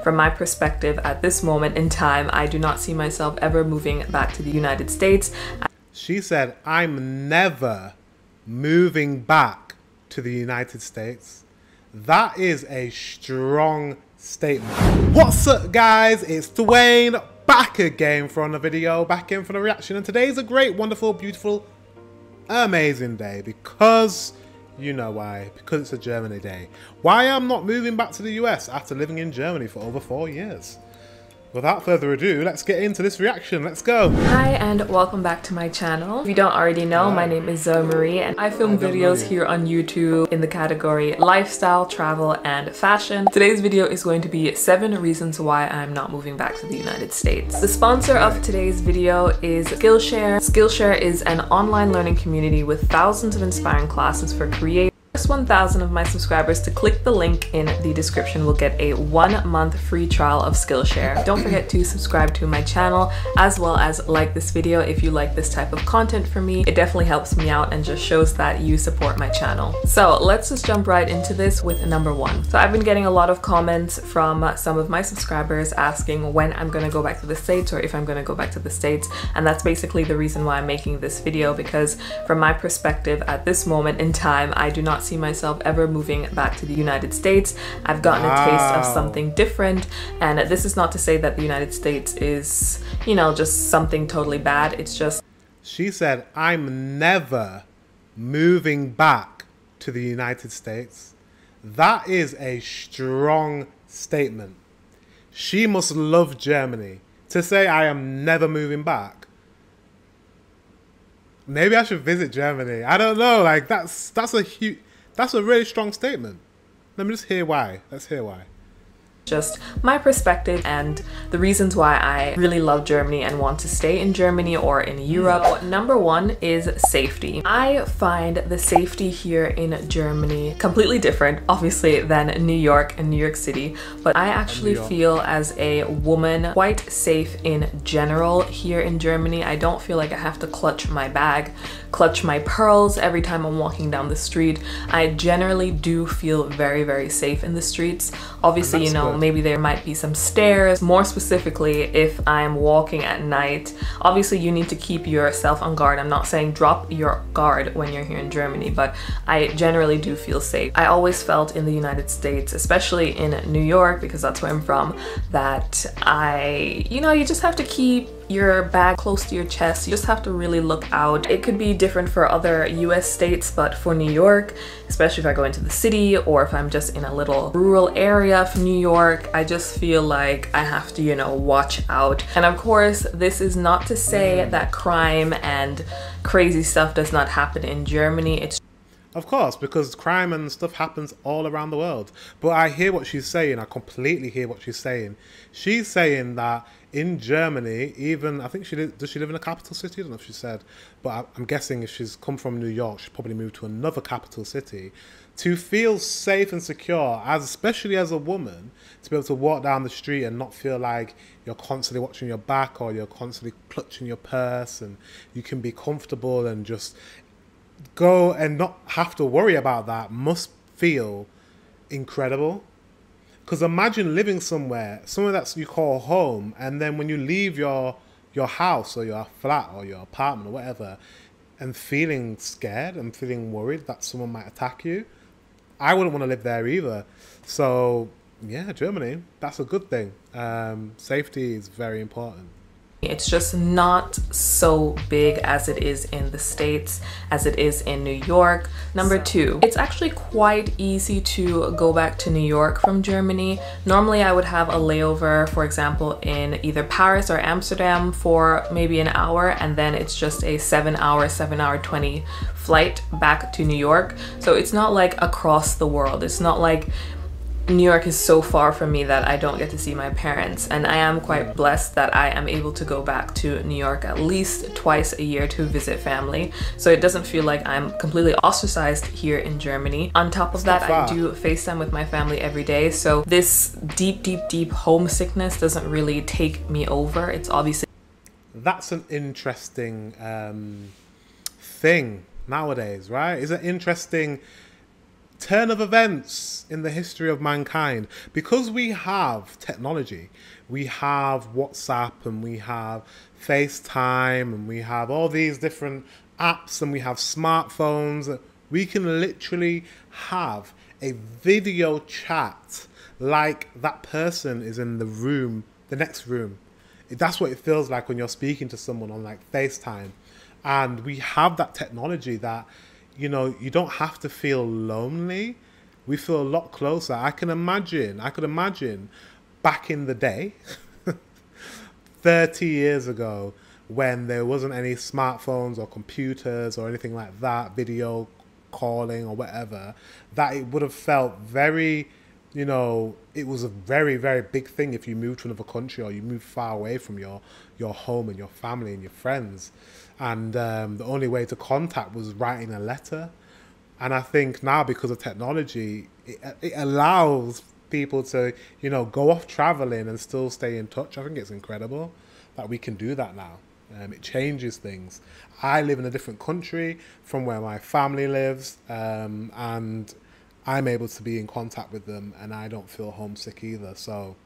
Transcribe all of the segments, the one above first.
from my perspective at this moment in time, I do not see myself ever moving back to the United States. She said, I'm never moving back to the United States. That is a strong statement. What's up, guys? It's Dwayne, back again for another video, back in for the reaction. And today's a great, wonderful, beautiful, amazing day because you know why. Because it's a Germany day. Why I'm not moving back to the US after living in Germany for over 4 years. Without further ado, let's get into this reaction. Let's go. Hi and welcome back to my channel. If you don't already know, my name is Zoe Marie and I film videos here on YouTube in the category lifestyle, travel, and fashion. Today's video is going to be 7 reasons why I'm not moving back to the United States. The sponsor of today's video is Skillshare. Skillshare is an online learning community with thousands of inspiring classes for creators. First 1,000 of my subscribers to click the link in the description will get a 1-month free trial of Skillshare. Don't forget to subscribe to my channel as well as like this video if you like this type of content from me. It definitely helps me out and just shows that you support my channel. So let's just jump right into this with number 1. So I've been getting a lot of comments from some of my subscribers asking when I'm gonna go back to the States or if I'm gonna go back to the States, and that's basically the reason why I'm making this video, because from my perspective at this moment in time, I do not see myself ever moving back to the United States. I've gotten a taste of something different, and this is not to say that the United States is, you know, just something totally bad. It's just... She said, I'm never moving back to the United States. That is a strong statement. She must love Germany to say I am never moving back. Maybe I should visit Germany. I don't know. Like that's a really strong statement. Let me just hear why. Let's hear why. Just my perspective and the reasons why I really love Germany and want to stay in Germany or in Europe. So, number 1 is safety. I find the safety here in Germany completely different, obviously, than New York and New York City, but I actually feel as a woman quite safe in general here in Germany. I don't feel like I have to clutch my bag, clutch my pearls every time I'm walking down the street. I generally do feel very, very safe in the streets. Obviously, you know, maybe there might be some stairs. More specifically, if I'm walking at night, obviously you need to keep yourself on guard. I'm not saying drop your guard when you're here in Germany, but I generally do feel safe. I always felt in the United States, especially in New York, because that's where I'm from, that you just have to keep your bag close to your chest. You just have to really look out. It could be different for other US states, but for New York, especially if I go into the city or if I'm just in a little rural area of New York, I just feel like I have to, you know, watch out. And of course, this is not to say that crime and crazy stuff does not happen in Germany. It's of course, because crime and stuff happens all around the world. But I hear what she's saying. I completely hear what she's saying. She's saying that in Germany, even, I think does she live in a capital city? I don't know if she said, but I'm guessing if she's come from New York, she's probably moved to another capital city. To feel safe and secure, especially as a woman, to be able to walk down the street and not feel like you're constantly watching your back or you're constantly clutching your purse, and you can be comfortable and just go and not have to worry about that, must feel incredible. Because imagine living somewhere that you call home, and then when you leave your house or your flat or your apartment or whatever, and feeling scared and feeling worried that someone might attack you, I wouldn't want to live there either. So yeah, Germany, that's a good thing. Safety is very important. It's just not so big as it is in the States, as it is in New York. Number 2, it's actually quite easy to go back to New York from Germany. Normally I would have a layover, for example, in either Paris or Amsterdam for maybe an hour, and then it's just a 7-hour 20 flight back to New York. So it's not like across the world. It's not like New York is so far from me that I don't get to see my parents, and I am quite blessed that I am able to go back to New York at least twice a year to visit family, so it doesn't feel like I'm completely ostracized here in Germany. On top of that, I do FaceTime with my family every day, so this deep homesickness doesn't really take me over. It's obviously... That's an interesting thing nowadays, right? Is it interesting turn of events in the history of mankind, because we have technology, we have WhatsApp and we have FaceTime and we have all these different apps and we have smartphones. We can literally have a video chat like that person is in the room, the next room. That's what it feels like when you're speaking to someone on like FaceTime. And we have that technology that, you know, you don't have to feel lonely. We feel a lot closer. I could imagine back in the day, 30 years ago, when there wasn't any smartphones or computers or anything like that, video calling or whatever, that it would have felt very, you know, it was a very, very big thing if you moved to another country or you moved far away from your home and your family and your friends. And the only way to contact was writing a letter. And I think now, because of technology, it allows people to, you know, go off traveling and still stay in touch. I think it's incredible that we can do that now. It changes things. I live in a different country from where my family lives, and I'm able to be in contact with them, and I don't feel homesick either. So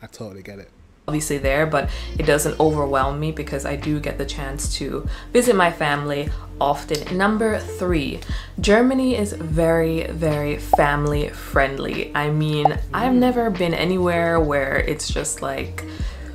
I totally get it. Obviously there, but it doesn't overwhelm me because I do get the chance to visit my family often. Number 3, Germany is very, very family friendly. I mean, I've never been anywhere where it's just like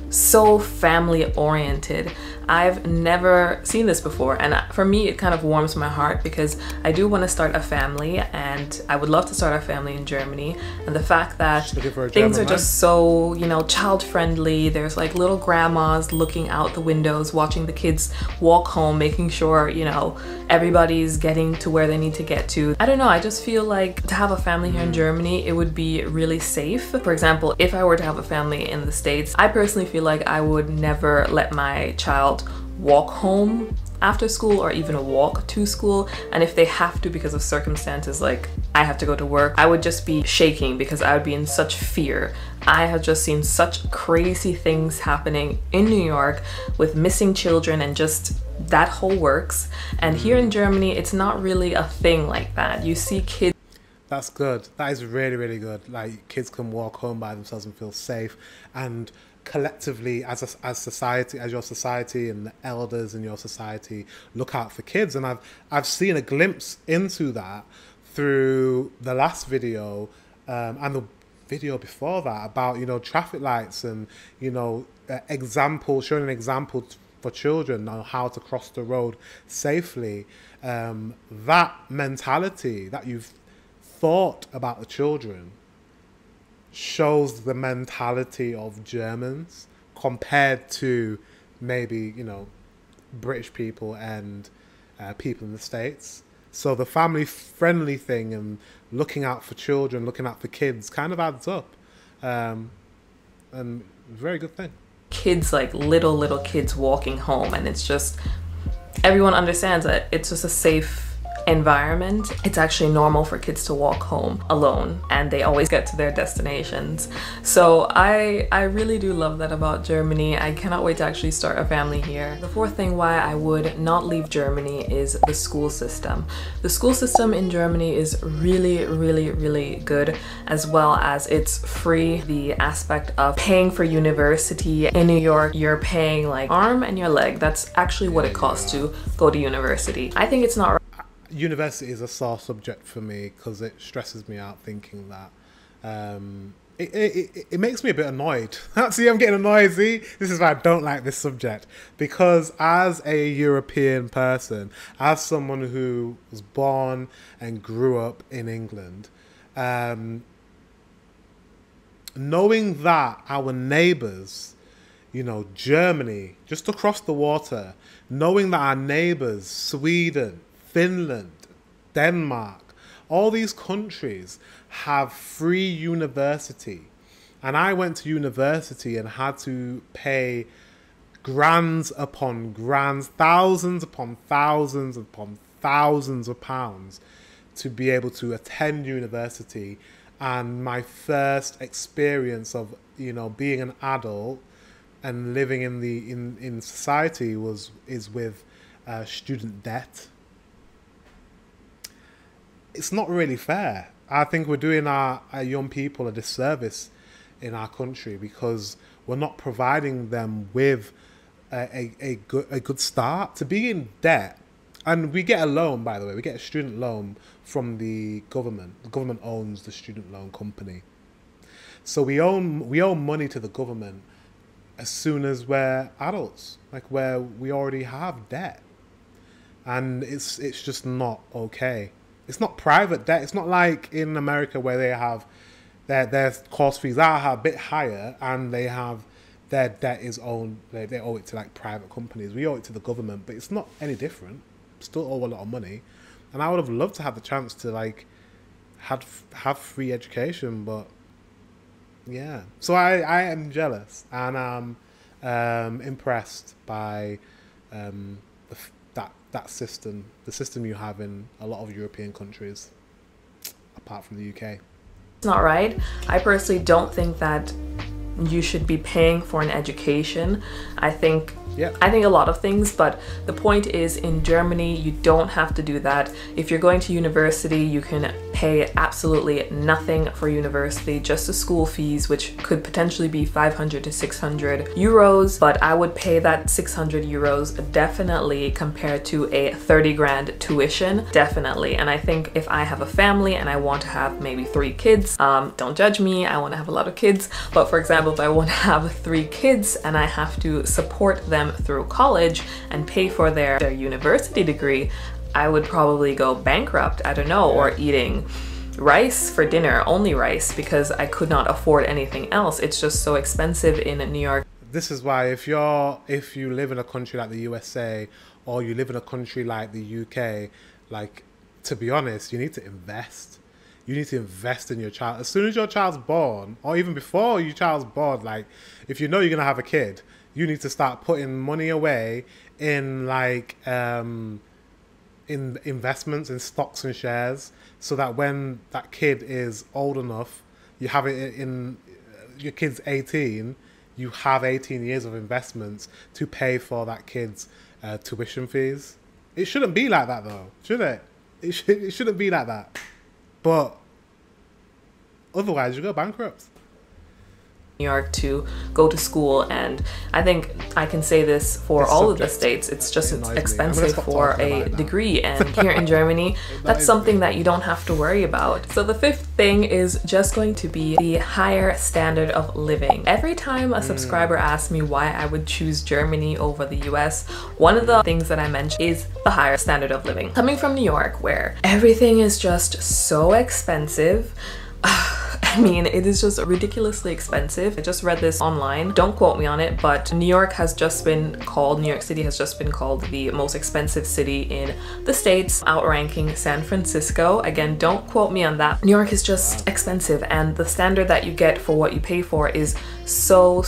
so family oriented. I've never seen this before, and for me it kind of warms my heart because I do want to start a family, and I would love to start a family in Germany. And the fact that things are just so, you know, child friendly. There's like little grandmas looking out the windows, watching the kids walk home, making sure, you know, everybody's getting to where they need to get to. I don't know, I just feel like to have a family here in Germany, it would be really safe. For example, if I were to have a family in the States, I personally feel like I would never let my child walk home after school or even walk to school. And if they have to because of circumstances, like I have to go to work, I would just be shaking because I would be in such fear. I have just seen such crazy things happening in New York with missing children and just that whole works. And here in Germany, it's not really a thing like that. You see kids. That's good. That is really, really good. Like, kids can walk home by themselves and feel safe. And collectively, as society, as your society and the elders in your society, look out for kids. And I've seen a glimpse into that through the last video and the video before that about, you know, traffic lights and, you know, showing an example for children on how to cross the road safely. That mentality that you've thought about the children shows the mentality of Germans compared to maybe, you know, British people and people in the States. So the family friendly thing and looking out for children, looking out for kids kind of adds up. And very good thing. Kids, like little kids walking home, and it's just, everyone understands that it's just a safe environment. It's actually normal for kids to walk home alone, and they always get to their destinations. So I really do love that about Germany. I cannot wait to actually start a family here. The 4th thing why I would not leave Germany is the school system. The school system in Germany is really good, as well as it's free. The aspect of paying for university in New York, you're paying like arm and your leg. That's actually what it costs to go to university. I think it's not right. University is a sore subject for me because it stresses me out thinking that. It makes me a bit annoyed. See, I'm getting annoyed. See, this is why I don't like this subject, because as a European person, as someone who was born and grew up in England, knowing that our neighbours, you know, Germany, just across the water, knowing that our neighbours, Sweden, Finland, Denmark, all these countries have free university. And I went to university and had to pay grands upon grands, thousands upon thousands upon thousands of pounds to be able to attend university. And my first experience of, you know, being an adult and living in society is with student debt. it's not really fair. I think we're doing our young people a disservice in our country because we're not providing them with a good start. To be in debt, and we get a loan, by the way, we get a student loan from the government. The government owns the student loan company. So we owe money to the government as soon as we're adults, like where we already have debt. And it's just not okay. It's not private debt. It's not like in America where they have their course fees are a bit higher and they have their debt is owned. They owe it to like private companies. We owe it to the government, but it's not any different. Still owe a lot of money, and I would have loved to have the chance to like have free education, but yeah. So I am jealous and I'm impressed by that system, the system you have in a lot of European countries, apart from the UK. It's not right. I personally don't think that you should be paying for an education. I think a lot of things, but the point is in Germany you don't have to do that. If you're going to university, you can pay absolutely nothing for university, just the school fees, which could potentially be 500 to 600 euros, but I would pay that 600 euros definitely compared to a 30 grand tuition, definitely. And I think if I have a family and I want to have maybe 3 kids, don't judge me, I want to have a lot of kids, but for example, if I want to have 3 kids and I have to support them through college and pay for their university degree, I would probably go bankrupt, I don't know, or eating rice for dinner, only rice, because I could not afford anything else. It's just so expensive in New York. This is why if you live in a country like the USA or you live in a country like the UK, like, to be honest, you need to invest. You need to invest in your child. As soon as your child's born, or even before your child's born, like, if you know you're going to have a kid, you need to start putting money away in, like, in investments, in stocks and shares, so that when that kid is old enough, you have it in, your kid's 18, you have 18 years of investments to pay for that kid's tuition fees. It shouldn't be like that, though, should it? It shouldn't be like that. But otherwise, you go bankrupt. New York to go to school, and I think I can say this for all of the states, it's just expensive for a degree, and here in Germany that's something that you don't have to worry about. So the 5th thing is just going to be the higher standard of living. Every time a subscriber asks me why I would choose Germany over the US, one of the things that I mention is the higher standard of living. Coming from New York, where everything is just so expensive, I mean, it is just ridiculously expensive. I just read this online. Don't quote me on it, but New York City has just been called the most expensive city in the States, outranking San Francisco. Again, don't quote me on that. New York is just expensive, and the standard that you get for what you pay for is so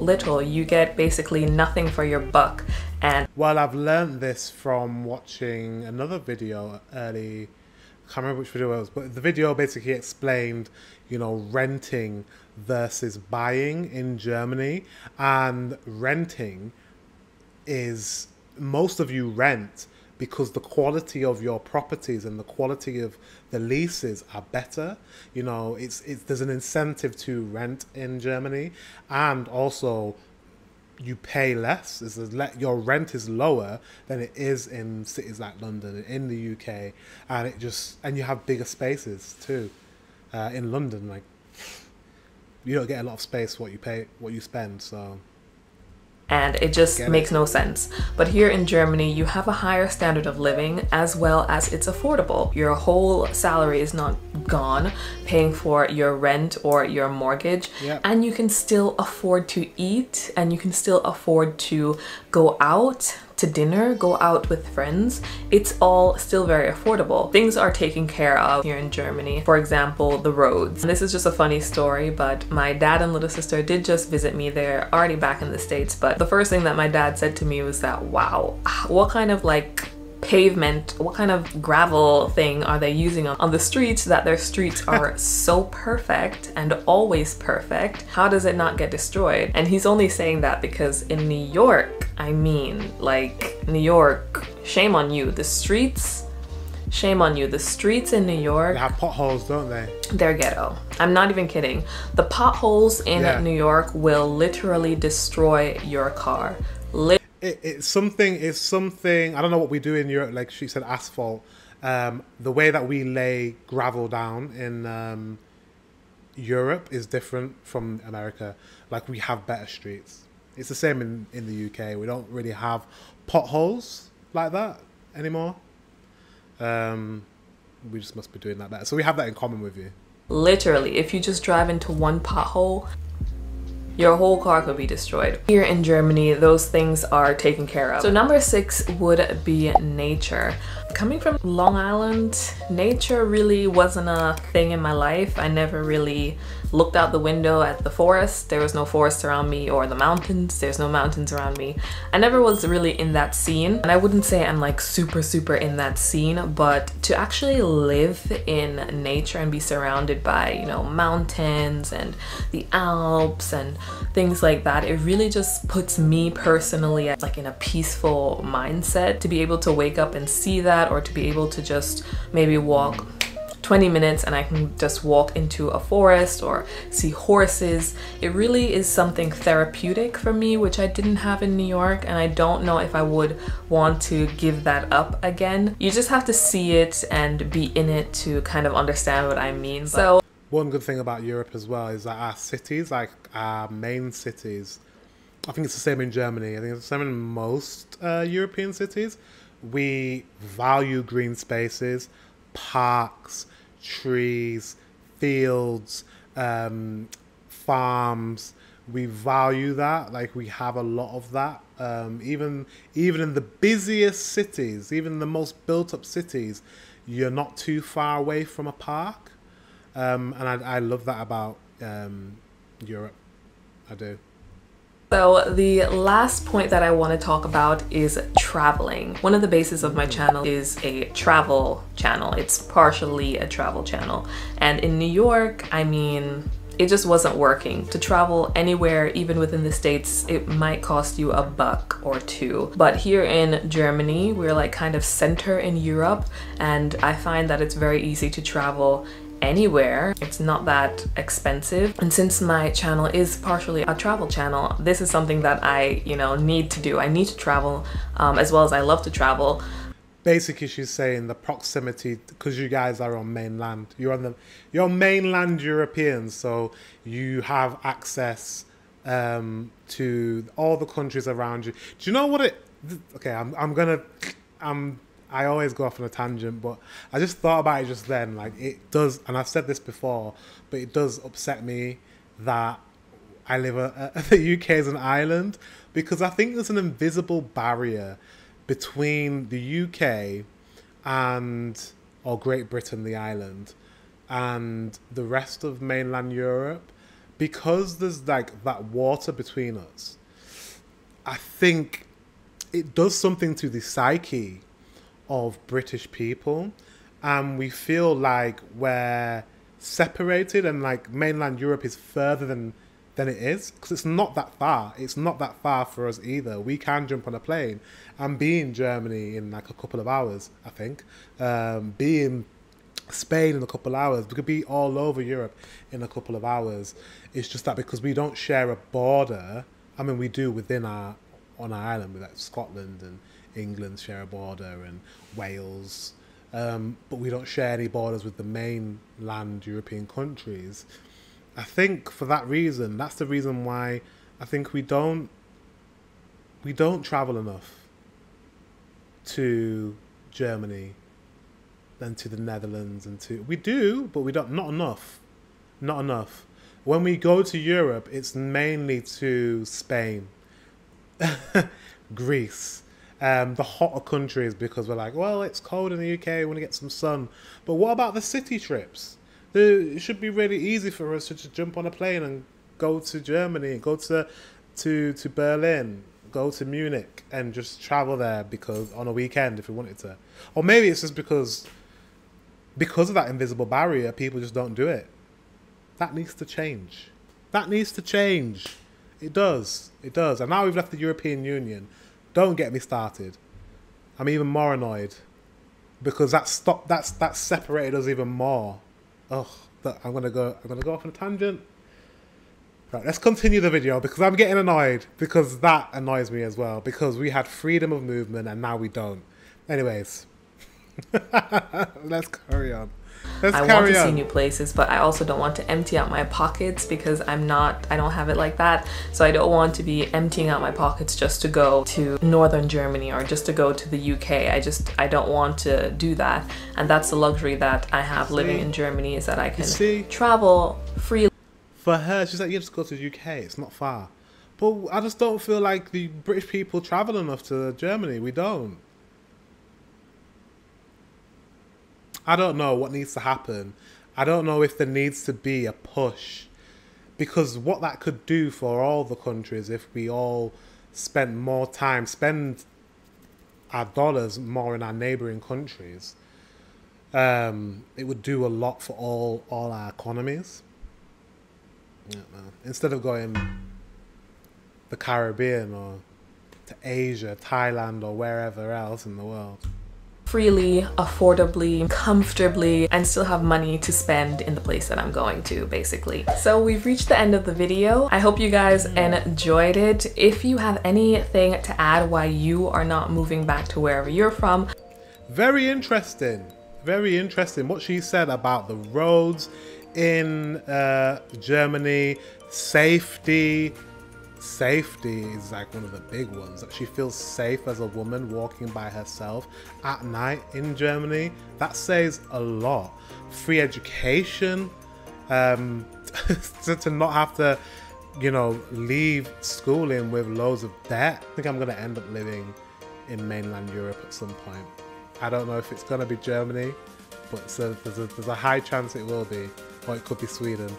little. You get basically nothing for your buck. And well, I've learned this from watching another video early. I can't remember which video it was, but the video basically explained, you know, renting versus buying in Germany. And renting is, most of you rent because the quality of your properties and the quality of the leases are better. You know, there's an incentive to rent in Germany, and also you pay less. Your rent is lower than it is in cities like London, in the UK, and you have bigger spaces too. In London, like, you don't get a lot of space for what you spend, so. And it just makes no sense. But here in Germany, you have a higher standard of living, as well as it's affordable. Your whole salary is not gone paying for your rent or your mortgage, and you can still afford to eat, and you can still afford to go out to dinner, go out with friends. It's all still very affordable. Things are taken care of here in Germany. For example, the roads. And this is just a funny story, but my dad and little sister did just visit me. They're already back in the States, but the first thing that my dad said to me was that, wow, what kind of like pavement, what kind of gravel thing are they using on the streets, that their streets are so perfect and always perfect? How does it not get destroyed? And he's only saying that because in New York, I mean, like, New York, shame on you. The streets, Shame on you. The streets in New York, They have potholes, don't they? they're ghetto. I'm not even kidding. The potholes in New York will literally destroy your car. It's something, I don't know what we do in Europe, like she said, asphalt. The way that we lay gravel down in Europe is different from America. Like, we have better streets. It's the same in the UK. We don't really have potholes like that anymore. We just must be doing that better. So we have that in common with you. Literally, if you just drive into one pothole, your whole car could be destroyed. Here in Germany, those things are taken care of. So number 6 would be nature. Coming from Long Island, nature really wasn't a thing in my life. I never really looked out the window at the forest. There was no forest around me, or the mountains. There's no mountains around me. I never was really in that scene. And I wouldn't say I'm like super in that scene, but to actually live in nature and be surrounded by, you know, mountains and the Alps and things like that, it really just puts me personally like in a peaceful mindset to be able to wake up and see that, or to be able to just maybe walk 20 minutes and I can just walk into a forest or see horses. It really is something therapeutic for me, which I didn't have in New York, and I don't know if I would want to give that up again. You just have to see it and be in it to kind of understand what I mean. So one good thing about Europe as well is that our cities, like our main cities, I think it's the same in Germany, I think it's the same in most European cities. We value green spaces, parks, trees, fields, farms. We value that. Like, we have a lot of that. Even in the busiest cities, even the most built up cities, you're not too far away from a park. And I love that about Europe. I do. So the last point that I want to talk about is traveling. One of the bases of my channel is a travel channel. It's partially a travel channel. And in New York, I mean, it just wasn't working. To travel anywhere, even within the States, it might cost you $1 or $2. But here in Germany, we're like kind of center in Europe, and I find that it's very easy to travel anywhere. It's not that expensive, and since my channel is partially a travel channel, this is something that I, you know, need to do. I need to travel as well as I love to travel. Basically, she's saying the proximity, because you guys are on mainland. You're mainland Europeans, so you have access to all the countries around you. Do you know what it? Okay, I always go off on a tangent, but I just thought about it just then. Like, it does, and I've said this before, but it does upset me that I live the UK is an island, because I think there's an invisible barrier between the UK or Great Britain, the island, and the rest of mainland Europe, because there's like that water between us. I think it does something to the psyche of British people, and we feel like we're separated, and like mainland Europe is further than it is, because it's not that far. It's not that far for us either. We can jump on a plane and be in Germany in like a couple of hours, I think. Be in Spain in a couple of hours. We could be all over Europe in a couple of hours. It's just that because we don't share a border, I mean, we do on our island, with like Scotland and England share a border, and Wales, but we don't share any borders with the mainland European countries. I think for that reason, that's the reason why I think we don't travel enough to Germany and to the Netherlands, we do, but we don't, not enough. When we go to Europe, it's mainly to Spain, Greece, the hotter countries, because we're like, well, it's cold in the UK, we want to get some sun. But what about the city trips? It should be really easy for us to just jump on a plane and go to Germany, go to Berlin, go to Munich, and just travel there because on a weekend if we wanted to. Or maybe it's just because of that invisible barrier, people just don't do it. That needs to change. That needs to change. It does. It does. And now we've left the European Union. Don't get me started. I'm even more annoyed. because that's separated us even more. Ugh, I'm gonna go off on a tangent. Right, let's continue the video because I'm getting annoyed because that annoys me as well, because we had freedom of movement and now we don't. Anyways, let's carry on. I want to see new places, but I also don't want to empty out my pockets because I don't have it like that. So I don't want to be emptying out my pockets just to go to northern Germany or just to go to the UK. I don't want to do that. And that's the luxury that I have living in Germany, is that I can travel freely. For her, she's like, you just go to the UK, it's not far. But I just don't feel like the British people travel enough to Germany. We don't. I don't know what needs to happen. I don't know if there needs to be a push. Because what that could do for all the countries, if we all spend more time, spend our dollars more in our neighbouring countries, it would do a lot for all our economies. Yeah, instead of going the Caribbean or to Asia, Thailand or wherever else in the world. Freely, affordably, comfortably, and still have money to spend in the place that I'm going to, basically. So we've reached the end of the video. I hope you guys enjoyed it. If you have anything to add why you are not moving back to wherever you're from. Very interesting. Very interesting what she said about the roads in Germany. Safety is like one of the big ones, that she feels safe as a woman walking by herself at night in Germany. That says a lot. Free education, to not have to, you know, leave schooling with loads of debt. I think I'm going to end up living in mainland Europe at some point. I don't know if it's going to be Germany, but there's a high chance it will be, or it could be Sweden.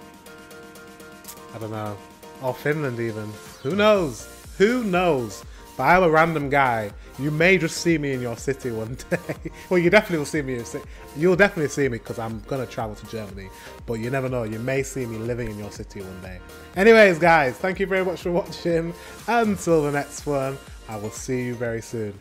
I don't know. Or Finland even. Who knows? Who knows? But I'm a random guy. You may just see me in your city one day. Well, you definitely will see me in your city. You'll definitely see me because I'm going to travel to Germany. But you never know. You may see me living in your city one day. Anyways, guys, thank you very much for watching. Until the next one, I will see you very soon.